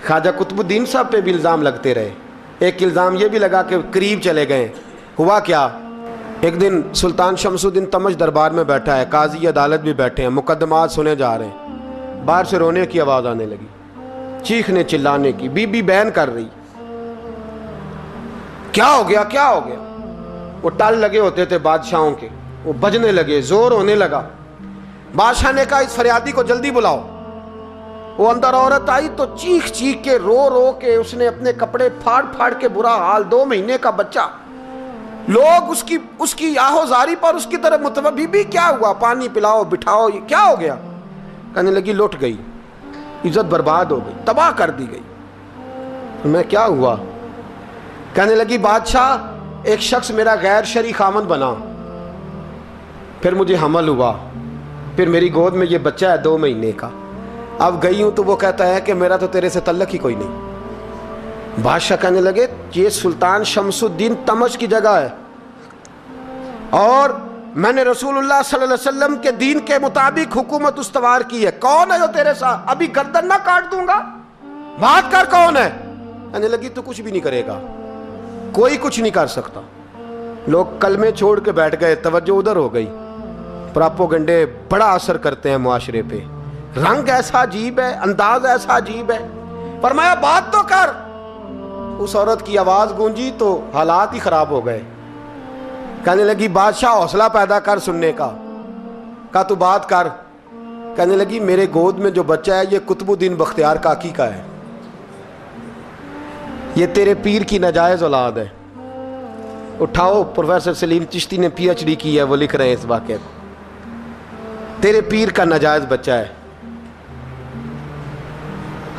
خواجہ قطب الدین صاحب پہ بھی الزام لگتے رہے. ایک الزام یہ بھی لگا کہ قریب چلے گئے. ہوا کیا، ایک دن سلطان شمس الدین تمش دربار میں بیٹھا ہے، قاضی عدالت بھی بیٹھے ہیں، مقدمات سنے جا رہے ہیں. باہر سے رونے کی آواز آنے لگی، چیخنے چلانے کی. بی بی بیان کر رہی، کیا ہو گیا کیا ہو گیا. وہ ٹال لگے ہوتے تھے بادشاہوں کے، وہ بجنے لگے، زور ہونے لگا. بادشاہ نے کہا اس فریادی کو جلدی بلاؤ. وہ اندر عورت آئی تو چیخ چیخ کے رو رو کے اس نے اپنے کپڑے پھاڑ پھاڑ کے، برا حال، 2 مہینے کا بچہ. لوگ اس کی آہو زاری پر اس کی طرف متوجہ. بی بی کیا ہوا، پانی پلاؤ بٹھاؤ، یہ کیا ہو گیا. کہنے لگی لٹ گئی، عزت برباد ہو گئی، تباہ کر دی گئی. میں کیا ہوا. کہنے لگی بادشاہ ایک شخص میرا غیر شرعی خامند بنا، پھر مجھے حمل ہوا، پھر میری گود میں یہ بچہ ہے 2 مہینے کا. اب گئی ہوں تو وہ کہتا ہے کہ میرا تو تیرے سے تعلق ہی کوئی نہیں. بادشاہ کہنے لگے یہ سلطان شمس الدین تمش کی جگہ ہے، اور میں نے رسول اللہ صلی اللہ علیہ وسلم کے دین کے مطابق حکومت استوار کی ہے. کون ہے جو تیرے ساتھ، ابھی گردن نہ کاٹ دوں گا، بات کر کون ہے. کہنے لگی تو کچھ بھی نہیں کرے گا، کوئی کچھ نہیں کر سکتا. لوگ کلمے چھوڑ کے بیٹھ گئے، توجہ ادھر ہو گئی. پراپوگنڈے بڑا اثر کرتے ہیں معاشرے پہ. رنگ ایسا عجیب ہے، انداز ایسا عجیب ہے. فرمایا بات تو کر. اس عورت کی آواز گونجی تو حالات ہی خراب ہو گئے. کہنے لگی بادشاہ حوصلہ پیدا کر سننے کا. کہا تو بات کر. کہنے لگی میرے گود میں جو بچہ ہے یہ قطب الدین بختیار کاکی کا ہے، یہ تیرے پیر کی ناجائز اولاد ہے. اٹھاؤ، پروفیسر سلیم چشتی نے پی ایچ ڈی کی ہے، وہ لکھ رہے ہیں اس واقعے کو. تیرے پیر کا ناجائز بچہ ہے.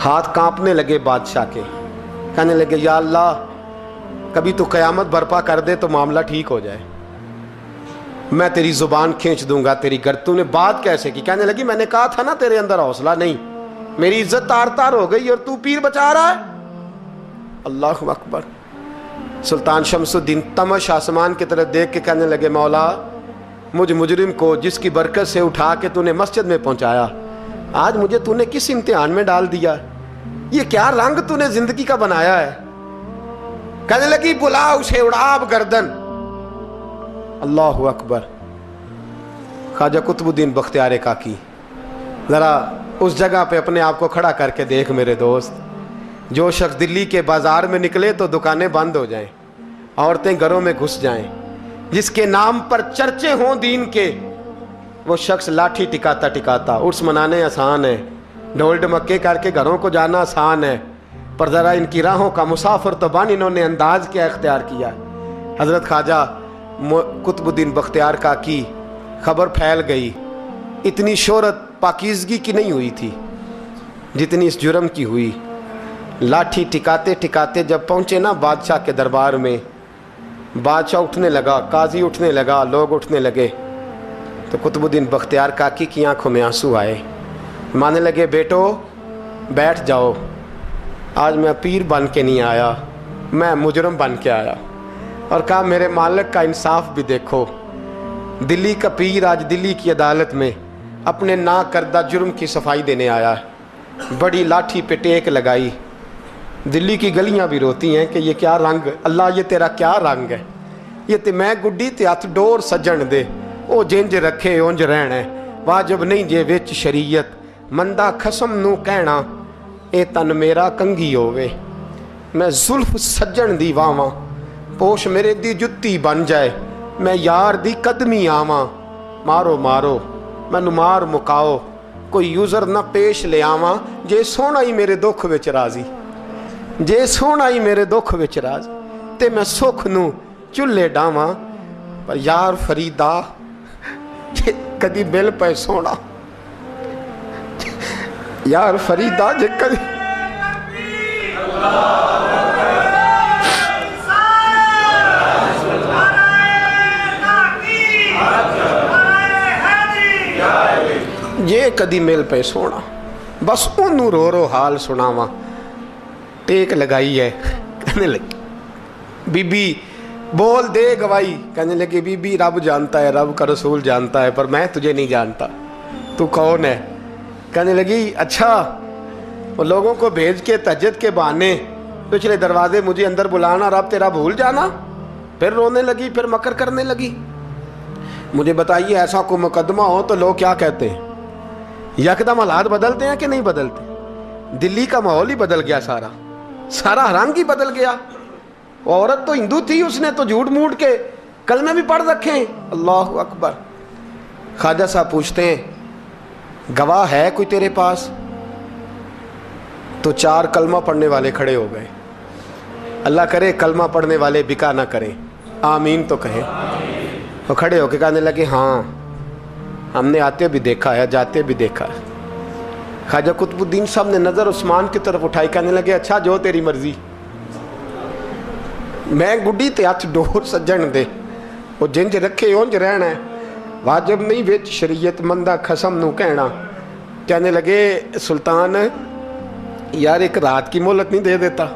ہاتھ کانپنے لگے بادشاہ کے. کہنے لگے یا اللہ کبھی تو قیامت برپا کر دے تو معاملہ ٹھیک ہو جائے، میں تیری زبان کھینچ دوں گا تیری گر. تو نے بات کیسے کی. کہنے لگی میں نے کہا تھا نا تیرے اندر حوصلہ نہیں، میری عزت تار تار ہو گئی اور تو پیر بچا رہا ہے. اللہ اکبر. سلطان شمس الدین تمش آسمان کی طرف دیکھ کے کہنے لگے مولا مجھ مجرم کو جس کی برکت سے اٹھا کے تو نے مسجد میں پہنچایا، آج مجھے تو نے کس امتحان میں ڈال دیا، یہ کیا رنگ تو نے زندگی کا بنایا ہے. کہنے لگی بلا اسے، اڑا اب گردن. اللہ اکبر. خواجہ قطب الدین بختیار کاکی، ذرا اس جگہ پہ اپنے آپ کو کھڑا کر کے دیکھ میرے دوست. جو شخص دلی کے بازار میں نکلے تو دکانیں بند ہو جائیں، عورتیں گھروں میں گھس جائیں، جس کے نام پر چرچے ہوں دین کے، وہ شخص لاٹھی ٹکاتا ٹکاتا. عرس منانے آسان ہے، ڈھول ڈمکے کر کے گھروں کو جانا آسان ہے، پر ذرا ان کی راہوں کا مسافر تو بن انہوں نے انداز کیا اختیار کیا. حضرت خواجہ قطب الدین بختیار کاکی، خبر پھیل گئی. اتنی شہرت پاکیزگی کی نہیں ہوئی تھی جتنی اس جرم کی ہوئی. لاٹھی ٹکاتے ٹکاتے جب پہنچے نا بادشاہ کے دربار میں، بادشاہ اٹھنے لگا، قاضی اٹھنے لگا، لوگ اٹھنے لگے، تو قطب الدین بختیار کاکی کی آنکھوں میں آنسو آئے. مانے لگے بیٹو بیٹھ جاؤ، آج میں پیر بن کے نہیں آیا، میں مجرم بن کے آیا. اور کہا میرے مالک کا انصاف بھی دیکھو. دلی کا پیر آج دلی کی عدالت میں اپنے نا کردہ جرم کی صفائی دینے آیا ہے. بڑی لاٹھی پہ ٹیک لگائی. دلی کی گلیاں بھی روتی ہیں کہ یہ کیا رنگ، اللہ یہ تیرا کیا رنگ ہے. یہ تے میں گڈی تے ہاتھ ڈور سجن دے، او جنج رکھے اونج رہنا ہے، واجب نہیں جے وچ شریعت، مندہ خسم نو کہنا اے تن میرا کنگھی ہووے. میں زلف سجن دی واواں، پوش میرے دی جتی بن جائے، میں یار دی قدمی آواں. مارو مارو مینوں مار مکاؤ، کوئی یوزر نہ پیش لے آواں، جے سونا ہی میرے دکھ وچ راضی، جے سونا ہی میرے دکھ وچ راضی، تے میں سکھ نو چلے ڈاواں. پر یار فریدا جے کدی مل پے سونا، یار فریدا جے کدی یہ کدی مل پہ سونا، بس انہوں رو رو حال سناواں. ٹیک لگائی ہے. کہنے لگی بی بی بول دے گواہی. کہنے لگی بی بی رب جانتا ہے، رب کا رسول جانتا ہے، پر میں تجھے نہیں جانتا، تو کون ہے. کہنے لگی اچھا اور لوگوں کو بھیج کے تہجد کے بہانے پچھلے دروازے مجھے اندر بلانا، رب تیرا بھول جانا، پھر رونے لگی، پھر مکر کرنے لگی۔ مجھے بتائیے ایسا کوئی مقدمہ ہو تو لوگ کیا کہتے ہیں؟ یکدم حالات بدلتے ہیں کہ نہیں بدلتے؟ دلی کا ماحول ہی بدل گیا، سارا رنگ ہی بدل گیا۔ عورت تو ہندو تھی، اس نے تو جھوٹ موٹ کے کلمے بھی پڑھ رکھے ہیں۔ اللہ اکبر۔ خواجہ صاحب پوچھتے ہیں گواہ ہے کوئی تیرے پاس؟ تو 4 کلمہ پڑھنے والے کھڑے ہو گئے۔ اللہ کرے کلمہ پڑھنے والے بکا نہ کریں، آمین تو کہیں۔ وہ کھڑے ہو کے کہنے لگے ہاں ہم نے آتے بھی دیکھا ہے، جاتے بھی دیکھا ہے۔ خواجہ قطب الدین صاحب نے نظر عثمان کی طرف اٹھائی، کہنے لگے اچھا جو تیری مرضی، میں گڈی تے ہاتھ ڈور سجن دے، وہ جنج رکھے اونج رہنا ہے، واجب نہیں وچ شریعت مندہ خسم نو کہنا۔ کہنے لگے سلطان یار ایک رات کی مہلت نہیں دے دیتا؟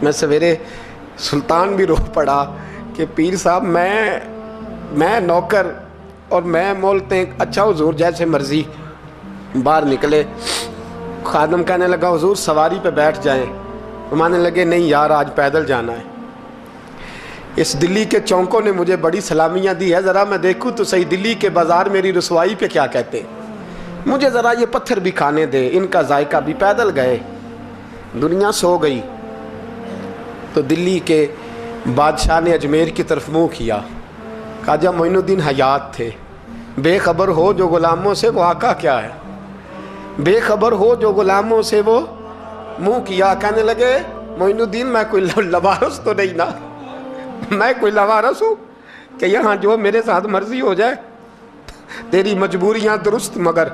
میں سویرے سلطان بھی رو پڑا کہ پیر صاحب میں نوکر اور میں مولتے، اچھا حضور جیسے مرضی۔ باہر نکلے، خادم کہنے لگا حضور سواری پہ بیٹھ جائیں، فرمانے لگے نہیں یار آج پیدل جانا ہے۔ اس دلی کے چونکوں نے مجھے بڑی سلامیاں دی ہے، ذرا میں دیکھوں تو صحیح دلی کے بازار میری رسوائی پہ کیا کہتے ہیں، مجھے ذرا یہ پتھر بھی کھانے دے، ان کا ذائقہ بھی۔ پیدل گئے، دنیا سو گئی تو دلی کے بادشاہ نے اجمیر کی طرف منہ کیا۔ خواجہ معین الدین حیات تھے۔ بے خبر ہو جو غلاموں سے وہ آقا کیا ہے، بے خبر ہو جو غلاموں سے وہ منہ کیا۔ کہنے لگے معین الدین میں کوئی لوارس تو نہیں نا، میں کوئی لوارس ہوں کہ یہاں جو میرے ساتھ مرضی ہو جائے؟ تیری مجبوریاں درست، مگر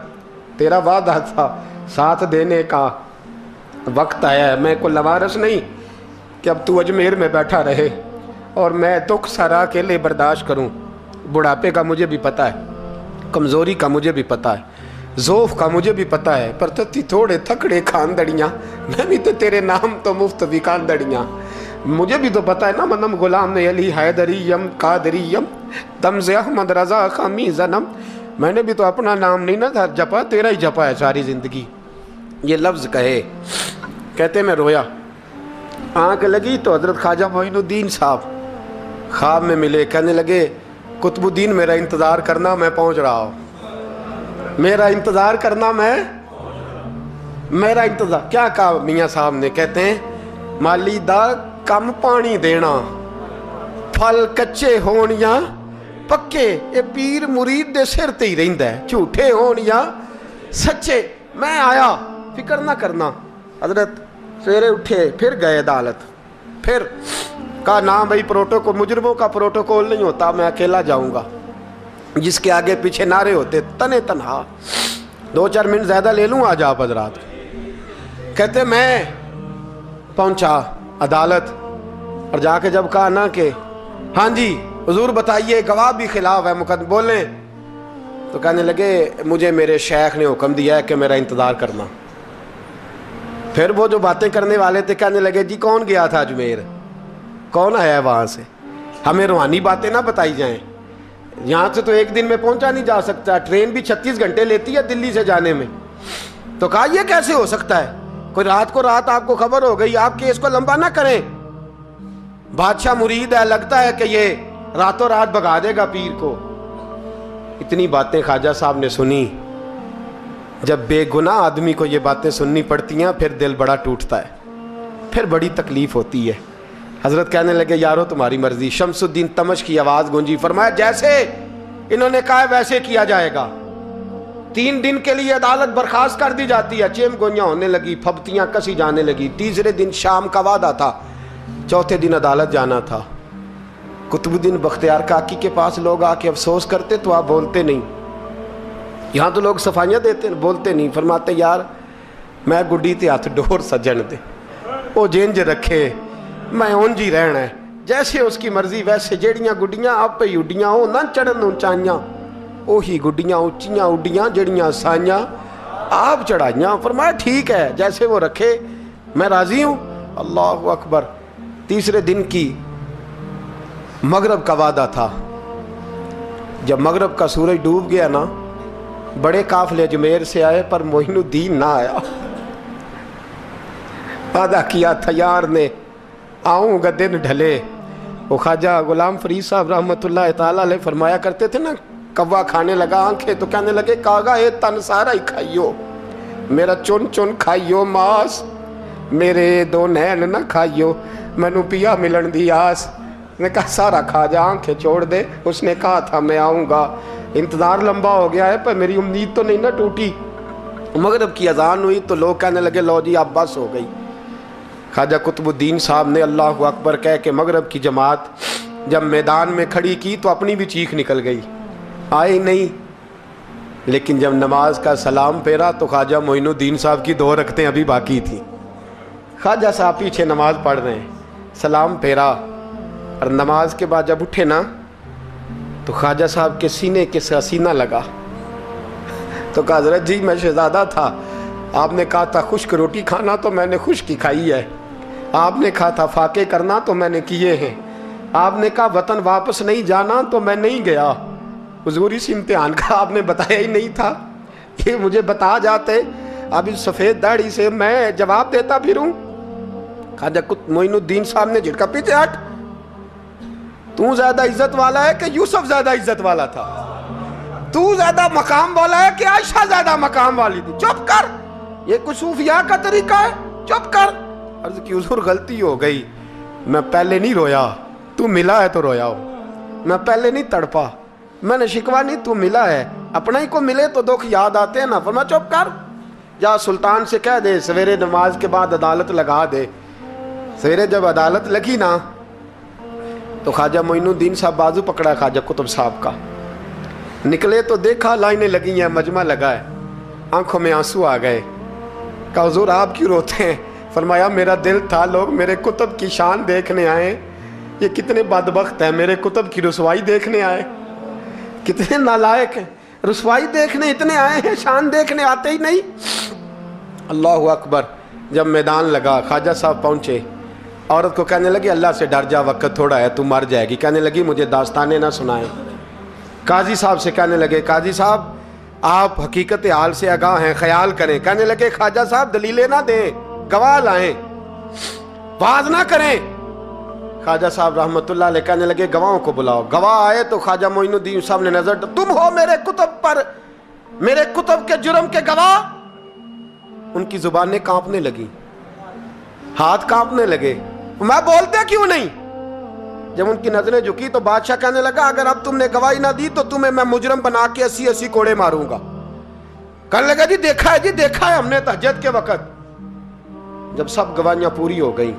تیرا وعدہ تھا ساتھ دینے کا، وقت آیا ہے۔ میں کوئی لوارس نہیں کہ اب تو اجمیر میں بیٹھا رہے اور میں دکھ سارا اکیلے برداشت کروں۔ بڑھاپے کا مجھے بھی پتہ ہے، کمزوری کا مجھے بھی پتہ ہے، ذوف کا مجھے بھی پتہ ہے، پر تتی تھوڑے تھکڑے خاندڑیاں، میں بھی تو تیرے نام تو مفت بھی خاندڑیاں، مجھے بھی تو پتہ ہے نا منم غلام علی حیدریم قادریم تمز احمد رضا خامی زنم، میں نے بھی تو اپنا نام نہیں نا جپا، تیرا ہی جپا ہے ساری زندگی۔ یہ لفظ کہے، کہتے میں رویا، آنکھ لگی تو حضرت خواجہ معین الدین صاحب خواب میں ملے۔ کہنے لگے قطب الدین میرا انتظار کرنا، میں پہنچ رہا ہوں، میرا انتظار کرنا، میرا انتظار۔ کیا کہا میاں صاحب نے؟ کہتے ہیں مالی دا کم پانی دینا، پھل کچے ہون یا پکے، یہ پیر مرید دے سر تے ہی رہندا ہے، جھوٹے ہون یا سچے۔ میں آیا، فکر نہ کرنا۔ حضرت سویرے اٹھے، پھر گئے عدالت، پھر کہا نہ بھائی پروٹوکول، مجرموں کا پروٹوکول نہیں ہوتا، میں اکیلا جاؤں گا، جس کے آگے پیچھے نعرے ہوتے تنے تنہا۔ 2-4 منٹ زیادہ لے لوں آج آپ حضرات۔ کہتے میں پہنچا عدالت اور جا کے جب کہا نا کہ ہاں جی حضور بتائیے، گواہ بھی خلاف ہے، مقدم بولیں، تو کہنے لگے مجھے میرے شیخ نے حکم دیا ہے کہ میرا انتظار کرنا۔ پھر وہ جو باتیں کرنے والے تھے کہنے لگے جی کون گیا تھا اجمیر، کون آیا ہے وہاں سے، ہمیں روحانی باتیں نہ بتائی جائیں، یہاں سے تو ایک دن میں پہنچا نہیں جا سکتا، ٹرین بھی 36 گھنٹے لیتی ہے دلی سے جانے میں۔ تو کہا یہ کیسے ہو سکتا ہے، کوئی رات کو رات آپ کو خبر ہو گئی، آپ کیس کو لمبا نہ کریں، بادشاہ مرید ہے، لگتا ہے کہ یہ راتوں رات بھگا دے گا پیر کو۔ اتنی باتیں خواجہ صاحب نے سنی۔ جب بے گناہ آدمی کو یہ باتیں سننی پڑتی ہیں پھر دل بڑا ٹوٹتا ہے، پھر بڑی تکلیف ہوتی ہے۔ حضرت کہنے لگے یارو تمہاری مرضی۔ شمس الدین تمش کی آواز گونجی، فرمایا جیسے انہوں نے کہا ویسے کیا جائے گا۔ 3 دن کے لیے عدالت برخاست کر دی جاتی ہے۔ چیم گوئیاں ہونے لگی، پھبتیاں کسی جانے لگی۔ تیسرے دن شام کا وعدہ تھا، چوتھے دن عدالت جانا تھا۔ قطب الدین بختیار کاکی کے پاس لوگ آ کے افسوس کرتے تو آپ بولتے نہیں، یہاں تو لوگ صفائیاں دیتے بولتے نہیں۔ فرماتے یار میں گڈی تے ہاتھ ڈور سجن دے، وہ جنج رکھے، میں اونج ہی رہنا ہے، جیسے اس کی مرضی ویسے۔ جیڑیاں گڈیاں آپ پہ اڈیاں ہو نہ چڑھن اونچائیاں، وہی گڈیاں اونچیاں اڈیاں جیڑیاں سائیاں آپ چڑھائیاں۔ فرمایا ٹھیک ہے، جیسے وہ رکھے میں راضی ہوں۔ اللہ اکبر۔ تیسرے دن کی مغرب کا وعدہ تھا۔ جب مغرب کا سورج ڈوب گیا نا، بڑے قافلے اجمیر سے آئے پر معین الدین نہ آیا۔ وعدہ کیا تھا یار نے آؤں گا دن ڈھلے. وہ خواجہ غلام فرید صاحب رحمۃ اللہ تعالیٰ علیہ فرمایا کرتے تھے نا، کوا کھانے لگا آنکھیں تو کہنے لگے کاغا اے تن سارا ہی کھائیو، میرا چن چن کھائیو ماس، میرے دو نین نہ کھائیو، مینو پیا ملن دی آس. نے کہا سارا کھا جا، آنکھیں چھوڑ دے. اس نے کہا تھا میں آؤں گا، انتظار لمبا ہو گیا ہے پر میری امید تو نہیں نہ ٹوٹی. مغرب کی اذان ہوئی تو لوگ کہنے لگے لو جی اب بس ہو گئی. خواجہ قطب الدین صاحب نے اللہ اکبر کہہ کے مغرب کی جماعت جب میدان میں کھڑی کی تو اپنی بھی چیخ نکل گئی، آئے نہیں. لیکن جب نماز کا سلام پھیرا تو خواجہ معین الدین صاحب کی 2 رکعتیں ابھی باقی تھیں. خواجہ صاحب پیچھے نماز پڑھ رہے ہیں، سلام پھیرا اور نماز کے بعد جب اٹھے نا تو خواجہ صاحب کے سینے کے سینہ لگا. تو کہا حضرت جی میں شہزادہ تھا، آپ نے کہا تھا خشک روٹی کھانا تو میں نے خشک ہی کھائی ہے، آپ نے کہا تھا فاقے کرنا تو میں نے کیے ہیں، آپ نے کہا وطن واپس نہیں جانا تو میں نہیں گیا. حضور اس امتحان کا آپ نے بتایا ہی نہیں تھا، یہ مجھے بتا جاتے اب اس سفید داڑھی سے میں جواب دیتا پھروں. خواجہ معین الدین صاحب نے جھٹکا، پیچھے ہٹ، تو زیادہ عزت والا ہے کہ یوسف زیادہ عزت والا تھا؟ تو زیادہ مقام والا ہے کہ عائشہ زیادہ مقام والی تھی؟ چپ کر، یہ کوئی صوفیاء کا طریقہ ہے؟ چپ کر. عرض کی حضور غلطی ہو گئی، میں پہلے نہیں رویا، تو ملا ہے تو رویا ہو، میں پہلے نہیں تڑپا، میں نے شکوا نہیں، تو ملا ہے، اپنا ہی کو ملے تو دکھ یاد آتے ہیں نا. فرمایا چپ کر، جا سلطان سے کہہ دے سویرے نماز کے بعد عدالت لگا دے. سویرے جب عدالت لگی نا تو خواجہ معین الدین صاحب بازو پکڑا خواجہ قطب صاحب کا، نکلے تو دیکھا لائنیں لگی ہیں، مجمع لگا ہے، آنکھوں میں آنسو آ گئے. کہا حضور آپ کیوں روتے ہیں؟ فرمایا میرا دل تھا لوگ میرے کتب کی شان دیکھنے آئے، یہ کتنے بدبخت ہیں، میرے کتب کی رسوائی دیکھنے آئے، کتنے نالائق ہیں، رسوائی دیکھنے اتنے آئے ہیں، شان دیکھنے آتے ہی نہیں. اللہ اکبر. جب میدان لگا خواجہ صاحب پہنچے، عورت کو کہنے لگی اللہ سے ڈر جا، وقت تھوڑا ہے، تو مر جائے گی. کہنے لگی مجھے داستانیں نہ سنائیں. قاضی صاحب سے کہنے لگے قاضی صاحب آپ حقیقت حال سے آگاہ ہیں، خیال کریں. کہنے لگے خواجہ صاحب دلیلیں نہ دیں، گواہ لائیں، واز نہ کریں. خواجہ صاحب رحمۃ اللہ علیہ کہنے لگے گواہوں کو بلاؤ. گواہ آئے تو خواجہ معین الدین صاحب نے نظر، تم ہو میرے کتب پر، میرے کتب کے جرم کے گواہ. ان کی زبانیں کانپنے لگی، ہاتھ کانپنے لگے، میں بولتے کیوں نہیں؟ جب ان کی نظریں جھکی تو بادشاہ کہنے لگا اگر اب تم نے گواہی نہ دی تو تمہیں میں مجرم بنا کے 80 کوڑے ماروں گا. کہنے لگا جی دیکھا ہے، جی دیکھا ہے ہم نے تہجد کے وقت. جب سب گواہیاں پوری ہو گئیں،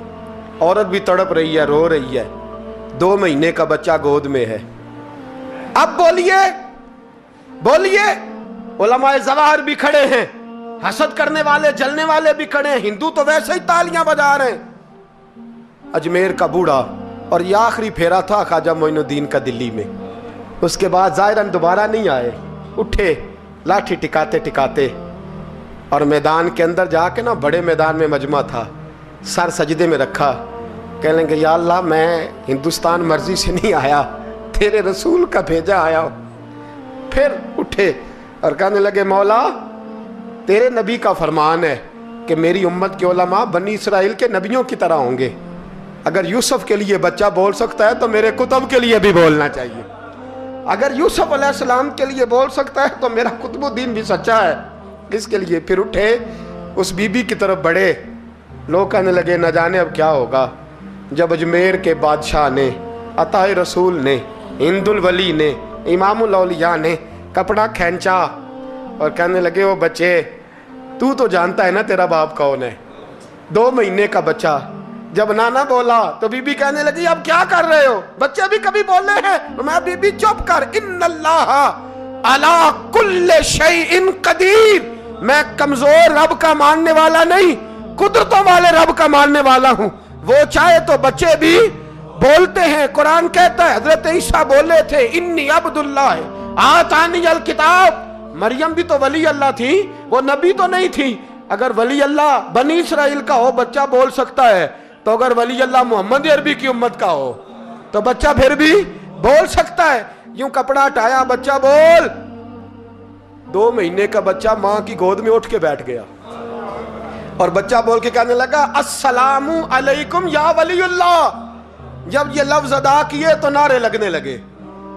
عورت بھی تڑپ رہی ہے، رو رہی ہے، 2 مہینے کا بچہ گود میں ہے. اب بولیے بولیے. علماء ظواہر بھی کھڑے ہیں، حسد کرنے والے جلنے والے بھی کھڑے ہیں، ہندو تو ویسے ہی تالیاں بجا رہے ہیں. اجمیر کا بوڑھا، اور یہ آخری پھیرا تھا خواجہ معین الدین کا دلی میں. اس کے بعد ظاہراً دوبارہ نہیں آئے. اٹھے لاٹھی ٹکاتے ٹکاتے اور میدان کے اندر جا کے نا، بڑے میدان میں مجمع تھا، سر سجدے میں رکھا. کہنے لگے یا اللہ میں ہندوستان مرضی سے نہیں آیا، تیرے رسول کا بھیجا آیا. پھر اٹھے اور کہنے لگے مولا تیرے نبی کا فرمان ہے کہ میری امت کے علماء بنی اسرائیل کے نبیوں کی طرح ہوں گے. اگر یوسف کے لیے بچہ بول سکتا ہے تو میرے کتب کے لیے بھی بولنا چاہیے. اگر یوسف علیہ السلام کے لیے بول سکتا ہے تو میرا قطب الدین بھی سچا ہے. اس کے لیے پھر اٹھے، اس بی بی کی طرف بڑھے. لوگ کہنے لگے نہ جانے اب کیا ہوگا. جب اجمیر کے بادشاہ نے، عطا رسول نے، ہند الولی نے، امام الاولیاء نے کپڑا کھینچا اور کہنے لگے وہ بچے تو جانتا ہے نا تیرا باپ کون ہے، 2 مہینے کا بچہ. جب نانا بولا تو بی بی کہنے لگی اب کیا کر رہے ہو، بچے بھی کبھی بولے ہیں؟ میں بی بی چپ کر، ان اللہ علی کل شیء قدیر. میں کمزور رب کا ماننے والا نہیں، قدرتوں والے رب کا ماننے والا ہوں. وہ چاہے تو بچے بھی بولتے ہیں. قرآن کہتا ہے حضرت عیسیٰ بولے تھے انی عبد اللہ آتانی الکتاب. مریم بھی تو ولی اللہ تھی، وہ نبی تو نہیں تھی. اگر ولی اللہ بنی اسرائیل کا ہو بچہ بول سکتا ہے، تو اگر ولی اللہ محمد عربی کی امت کا ہو تو بچہ پھر بھی بول سکتا ہے. یوں کپڑا ہٹایا، بچہ بول. 2 مہینے کا بچہ ماں کی گود میں اٹھ کے بیٹھ گیا. اور بچہ بول کے کہنے لگا السلام علیکم یا ولی اللہ. جب یہ لفظ ادا کیے تو نعرے لگنے لگے,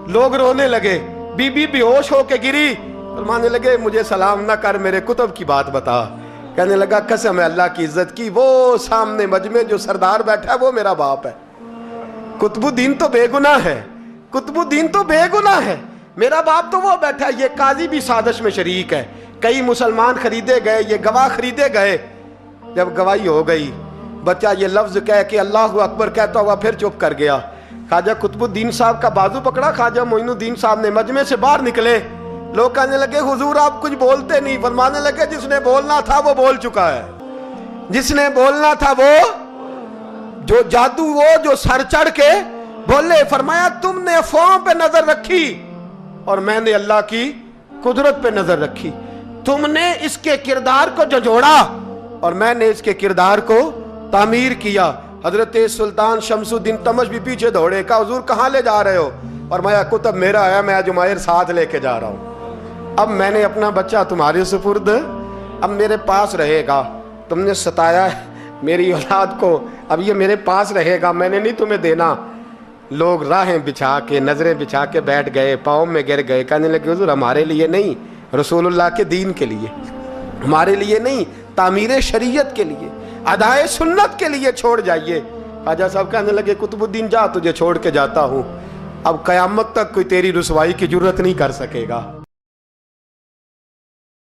لوگ رونے لگے, بی بی بے ہوش ہو کے گری. فرمانے لگے مجھے سلام نہ کر, میرے کتب کی بات بتا. کہنے لگا قسم ہے اللہ کی عزت کی, وہ سامنے مجمع جو سردار بیٹھا ہے وہ میرا باپ ہے. قطب الدین تو بے گناہ ہے, قطب الدین تو بے گناہ ہے, میرا باپ تو وہ بیٹھا ہے. یہ قاضی بھی سازش میں شریک ہے, کئی مسلمان خریدے گئے, یہ گواہ خریدے گئے. جب گواہی ہو گئی, بچہ یہ لفظ کہہ کے اللہ اکبر کہتا ہوا پھر چپ کر گیا. خواجہ قطب الدین صاحب کا بازو پکڑا, خواجہ معین الدین صاحب نے مجمع سے باہر نکلے. لوگ کہنے لگے حضور آپ کچھ بولتے نہیں. فرمانے لگے جس نے بولنا تھا وہ بول چکا ہے, جس نے بولنا تھا وہ, جو جادو وہ جو سر چڑھ کے بولے. فرمایا تم نے افواہوں پہ نظر رکھی اور میں نے اللہ کی قدرت پہ نظر رکھی. تم نے اس کے کردار کو جھنجھوڑا اور میں نے اس کے کردار کو تعمیر کیا. حضرت سلطان شمس الدین تمش بھی پیچھے دوڑے, کہا حضور کہاں لے جا رہے ہو؟ فرمایا کتب میرا ہے, میں جمائر ساتھ لے کے جا رہا ہوں. اب میں نے اپنا بچہ تمہارے سپرد, اب میرے پاس رہے گا. تم نے ستایا ہے میری اولاد کو, اب یہ میرے پاس رہے گا, میں نے نہیں تمہیں دینا. لوگ راہیں بچھا کے, نظریں بچھا کے بیٹھ گئے, پاؤں میں گر گئے. کہنے لگے حضور ہمارے لیے نہیں, رسول اللہ کے دین کے لیے, ہمارے لیے نہیں, تعمیر شریعت کے لیے, ادائے سنت کے لیے چھوڑ جائیے. خواجہ صاحب کہنے لگے قطب الدین جا, تجھے چھوڑ کے جاتا ہوں, اب قیامت تک کوئی تیری رسوائی کی جرت نہیں کر سکے گا.